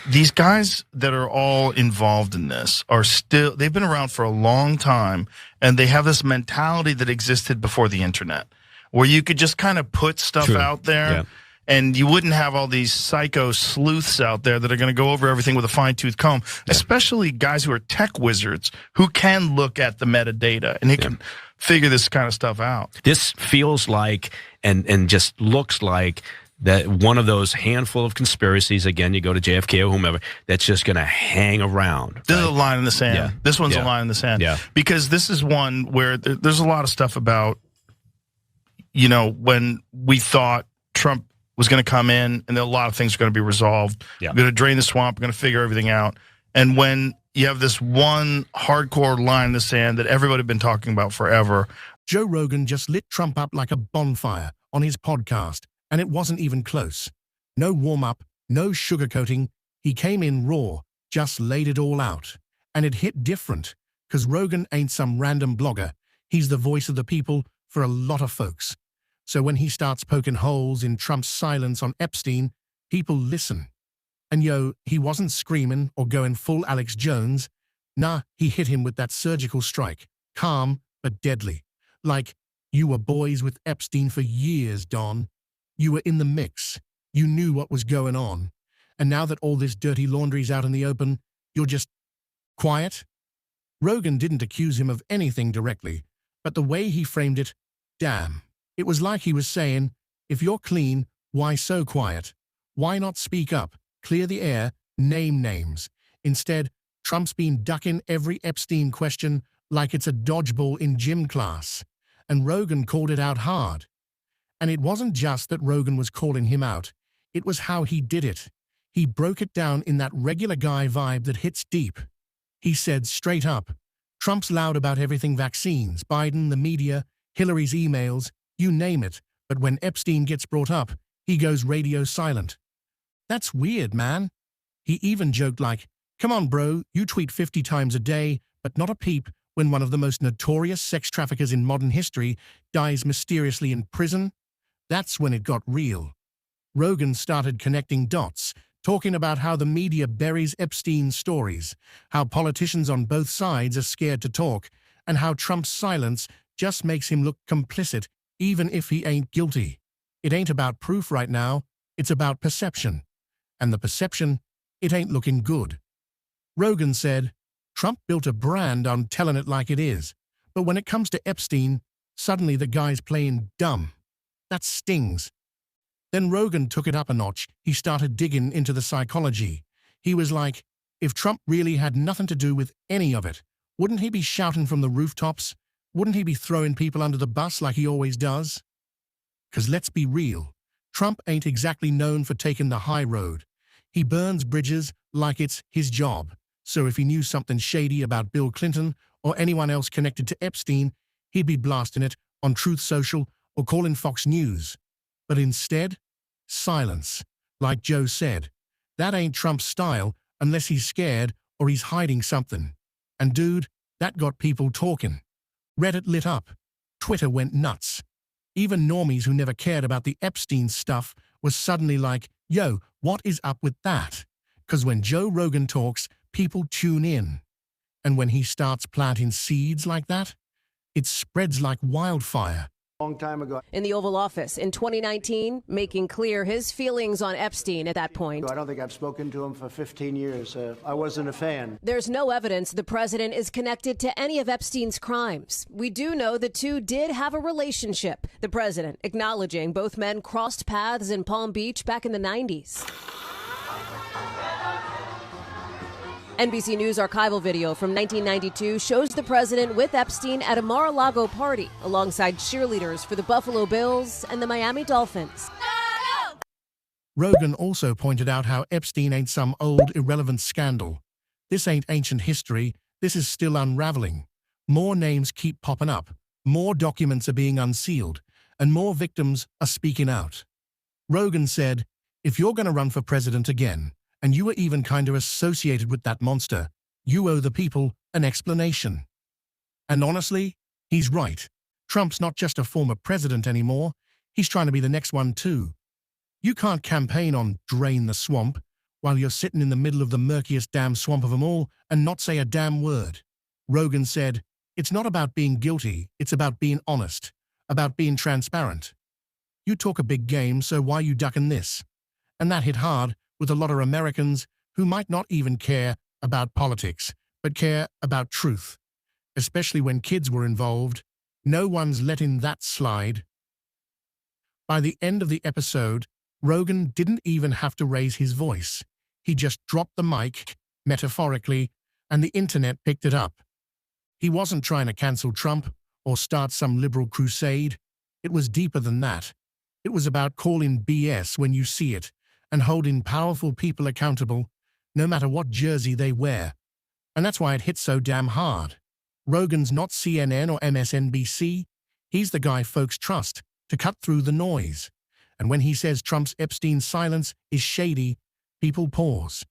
these guys that are all involved in this they've been around for a long time, and they have this mentality that existed before the internet, where you could just kind of put stuff out there, and you wouldn't have all these psycho sleuths out there that are going to go over everything with a fine-tooth comb, especially guys who are tech wizards who can look at the metadata, and they can figure this kind of stuff out. This feels like, and just looks like, that one of those handful of conspiracies, again, you go to JFK or whomever, that's just going to hang around. This is a line in the sand. Yeah. This one's a line in the sand. Yeah. Because this is one where there's a lot of stuff about, when we thought Trump was going to come in and a lot of things are going to be resolved. Yeah. We're going to drain the swamp. We're going to figure everything out. And when you have this one hardcore line in the sand that everybody had been talking about forever. Joe Rogan just lit Trump up like a bonfire on his podcast. And it wasn't even close. No warm-up, no sugarcoating. He came in raw, just laid it all out. And it hit different, because Rogan ain't some random blogger. He's the voice of the people for a lot of folks. So when he starts poking holes in Trump's silence on Epstein, people listen. And he wasn't screaming or going full Alex Jones. Nah, he hit him with that surgical strike. Calm, but deadly. Like, you were boys with Epstein for years, Don. You were in the mix. You knew what was going on. And now that all this dirty laundry's out in the open, you're just quiet? Rogan didn't accuse him of anything directly, but the way he framed it, damn. It was like he was saying, if you're clean, why so quiet? Why not speak up, clear the air, name names? Instead, Trump's been ducking every Epstein question like it's a dodgeball in gym class. And Rogan called it out hard. And it wasn't just that Rogan was calling him out. It was how he did it. He broke it down in that regular guy vibe that hits deep. He said straight up, Trump's loud about everything: vaccines, Biden, the media, Hillary's emails, you name it. But when Epstein gets brought up, he goes radio silent. That's weird, man. He even joked like, come on, bro, you tweet 50 times a day, but not a peep when one of the most notorious sex traffickers in modern history dies mysteriously in prison. That's when it got real. Rogan started connecting dots, talking about how the media buries Epstein's stories, how politicians on both sides are scared to talk, and how Trump's silence just makes him look complicit, even if he ain't guilty. It ain't about proof right now, it's about perception. And the perception, it ain't looking good. Rogan said, Trump built a brand on telling it like it is, but when it comes to Epstein, suddenly the guy's playing dumb. That stings. Then Rogan took it up a notch. He started digging into the psychology. He was like, if Trump really had nothing to do with any of it, wouldn't he be shouting from the rooftops? Wouldn't he be throwing people under the bus like he always does? 'Cause let's be real, Trump ain't exactly known for taking the high road. He burns bridges like it's his job. So if he knew something shady about Bill Clinton or anyone else connected to Epstein, he'd be blasting it on Truth Social or calling Fox News. But instead, silence. Like Joe said, that ain't Trump's style unless he's scared or he's hiding something. And dude, that got people talking. Reddit lit up. Twitter went nuts. Even normies who never cared about the Epstein stuff was suddenly like, yo, what is up with that? 'Cause when Joe Rogan talks, people tune in. And when he starts planting seeds like that, it spreads like wildfire. Long time ago. In the Oval Office in 2019, making clear his feelings on Epstein at that point. I don't think I've spoken to him for 15 years. I wasn't a fan. There's no evidence the president is connected to any of Epstein's crimes. We do know the two did have a relationship. The president acknowledging both men crossed paths in Palm Beach back in the 90s. NBC News archival video from 1992 shows the president with Epstein at a Mar-a-Lago party alongside cheerleaders for the Buffalo Bills and the Miami Dolphins. Rogan also pointed out how Epstein ain't some old, irrelevant scandal. This ain't ancient history, this is still unraveling. More names keep popping up, more documents are being unsealed, and more victims are speaking out. Rogan said, if you're going to run for president again, and you were even kind of associated with that monster, you owe the people an explanation. And honestly, he's right. Trump's not just a former president anymore, he's trying to be the next one too. You can't campaign on drain the swamp while you're sitting in the middle of the murkiest damn swamp of them all and not say a damn word. Rogan said, "It's not about being guilty, it's about being honest, about being transparent. You talk a big game, so why you ducking this?" And that hit hard with a lot of Americans who might not even care about politics, but care about truth. Especially when kids were involved. No one's letting that slide. By the end of the episode, Rogan didn't even have to raise his voice. He just dropped the mic, metaphorically, and the internet picked it up. He wasn't trying to cancel Trump or start some liberal crusade. It was deeper than that. It was about calling BS when you see it and holding powerful people accountable, no matter what jersey they wear. And that's why it hit so damn hard. Rogan's not CNN or MSNBC. He's the guy folks trust to cut through the noise. And when he says Trump Epstein's silence is shady, people pause.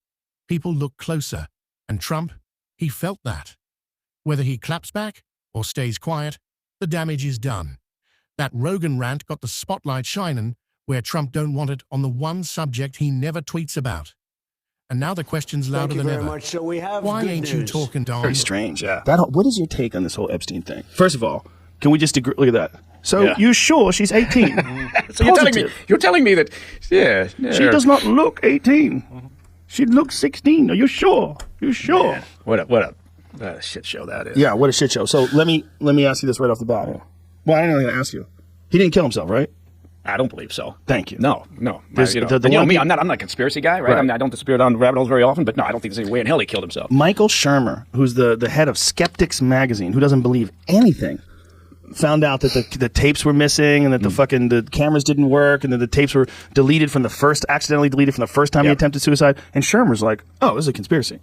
People look closer. And Trump, he felt that. Whether he claps back or stays quiet, the damage is done. That Rogan rant got the spotlight shining where Trump don't want it on the one subject he never tweets about. And now the question's louder than ever. Much. So we have Why ain't you talking, Don? Very strange. Yeah. What is your take on this whole Epstein thing? First of all, can we just agree? Look at that. So you sure she's 18? So you're telling me that she does not look 18. She looks 16. Are you sure? You sure? Man, what a shit show that is. Yeah, what a shit show. So let me ask you this right off the bat. Well, I didn't know how to ask you. He didn't kill himself, right? I don't believe so. Thank you. No. You know me, I'm not a conspiracy guy, right? I don't disappear down rabbit holes very often, but no, I don't think there's any way in hell he killed himself. Michael Shermer, who's the head of Skeptics magazine, who doesn't believe anything, found out that the tapes were missing and that the cameras didn't work and that the tapes were accidentally deleted from the first time he attempted suicide. And Shermer's like, oh, this is a conspiracy.